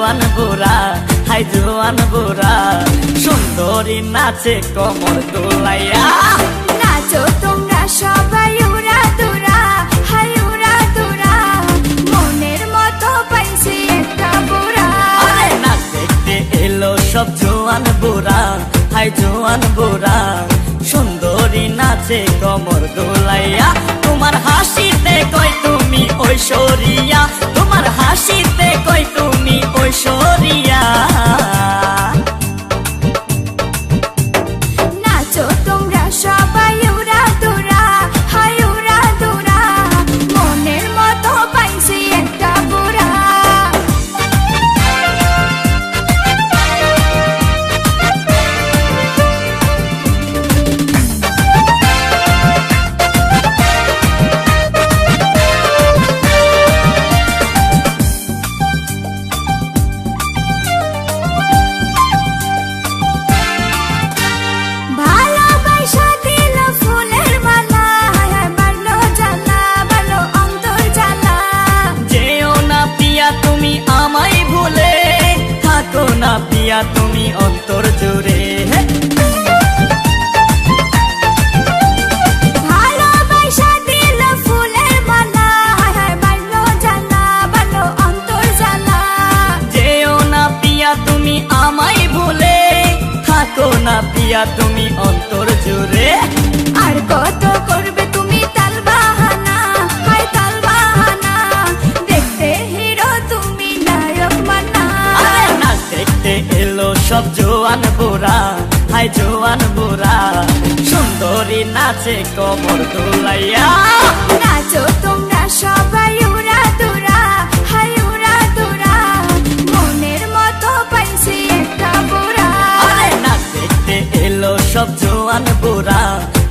জোয়ান বুড়া, হাই জোয়ান বুড়া, সুন্দরী নাচে কোমর দোলাইয়া। নাচো তোমরা সবাই উড়া দুরা, হাই উড়া দুরা, মনের মতো পাইছি একটা বুড়া। আরে নাচ দেখতে এলো সব জোয়ান বুড়া, হাই জোয়ান বুড়া, সুন্দরী নাচে কোমর দোলাইয়া। তোমার হাসিতে কই তুমি ঐশ্বরিয়া, তোমার হাসিতে কই তুমি ঐশ্বরিয়া। নাচো তোমরা সবাই উড়া দুরা, হাই উড়া দুরা, মনের মতো পাইছি একটা বুড়া। ভালোবাসা দিল ফুলের মালা, বাড়লো জ্বালা, বাড়লো অন্তর জ্বালা। যেও না পিয়া তুমি আমায় ভুলে, থাকো না পিয়া তুমি অন্তর জুড়ে। ভালোবাসা দিল ফুলের মালা, বাড়লো জ্বালা, বাড়লো অন্তর জ্বালা। যেও না পিয়া তুমি আমায় ভুলে, থাকো না পিয়া তুমি অন্তর জুড়ে। আর কত করবে তুমি তাল বাহানা, হাই তাল বাহানা, দেখতে হিরো তুমি নায়ক মানা। আরে নাচ দেখতে এলো সব জোয়ান বুড়া, হাই জোয়ান বুড়া, সুন্দরী নাচে কোমর দোলাইয়া। নাচো তোমরা সবাই উড়া দুরা, হাই উড়া দুরা, মনের মতো পাইছি একটা বুড়া। আরে নাচ দেখতে এলো সব জোয়ান বুড়া,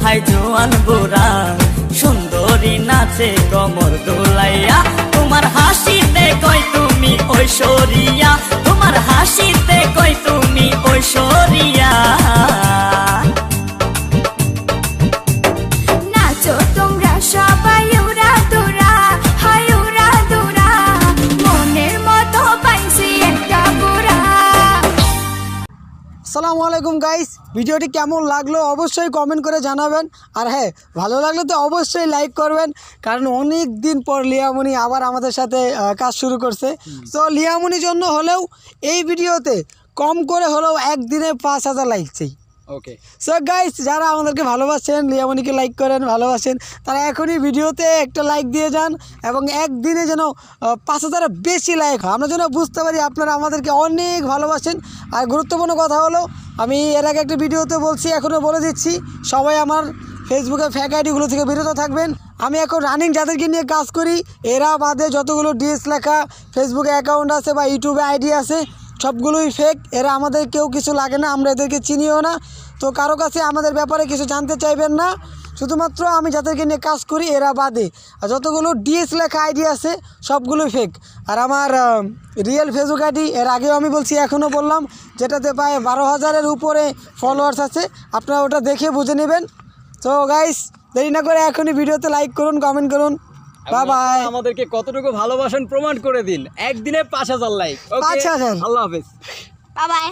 হাই জোয়ান বুড়া, সুন্দরী নাচে কোমর দোলাইয়া। তোমার হাসিতে কই তুমি ঐশ্বরিয়া, তোমার হাসিতে কই তুমি ঐশ্বরিয়া। নাচো তোমরা সবাই উড়া দুরা, হাই উড়া দুরা, মনের মতো পাইছি একটা বুড়া। আসসালামু আলাইকুম গাইস, ভিডিওটি কেমন লাগলো অবশ্যই কমেন্ট করে জানাবেন। আর হ্যাঁ, ভালো লাগলে তো অবশ্যই লাইক করবেন, কারণ অনেক দিন পর লিয়ামনি আবার আমাদের সাথে কাজ শুরু করছে। তো লিয়ামনির জন্য হলেও এই ভিডিওতে কম করে হলেও একদিনে 5000 লাইক চাই। ওকে, সো গাইস, যারা আমাদেরকে ভালোবাসেন, লিয়ামনিকে লাইক করেন, ভালোবাসেন, তারা এখনই ভিডিওতে একটা লাইক দিয়ে যান এবং একদিনে যেন 5000 বেশি লাইক হয়, আমরা যেন বুঝতে পারি আপনারা আমাদেরকে অনেক ভালোবাসেন। আর গুরুত্বপূর্ণ কথা হলো, আমি এর আগে একটা ভিডিওতে বলছি, এখনও বলে দিচ্ছি, সবাই আমার ফেসবুকে ফেক আইডিগুলো থেকে বিরত থাকবেন। আমি এখন রানিং যাদেরকে নিয়ে কাজ করি, এরা বাদে যতগুলো ডিএস লেখা ফেসবুকে অ্যাকাউন্ট আছে বা ইউটিউবে আইডি আছে, সবগুলোই ফেক। এরা আমাদের কেউ কিছু লাগে না, আমরা এদেরকে চিনিও না। তো কারো কাছে আমাদের ব্যাপারে কিছু জানতে চাইবেন না, শুধুমাত্র আমি যাদেরকে নিয়ে কাজ করি এরা বাদে। আর যতগুলো ডিএস লেখা আইডি আছে সবগুলোই ফেক। আর আমার রিয়েল ফেসবুক আইডি এর আগেও আমি বলছি, এখনও বললাম, যেটাতে প্রায় 12,000-এর উপরে ফলোয়ার্স আছে, আপনারা ওটা দেখে বুঝে নেবেন। তো গাইস, দেরি না করে এখনই ভিডিওতে লাইক করুন, কমেন্ট করুন। Bye bye. আমাদেরকে কতটুকু ভালোবাসেন প্রমাণ করে দিন, একদিনে 5000 লাইক। 5000। আল্লাহ হাফেজ। Bye bye.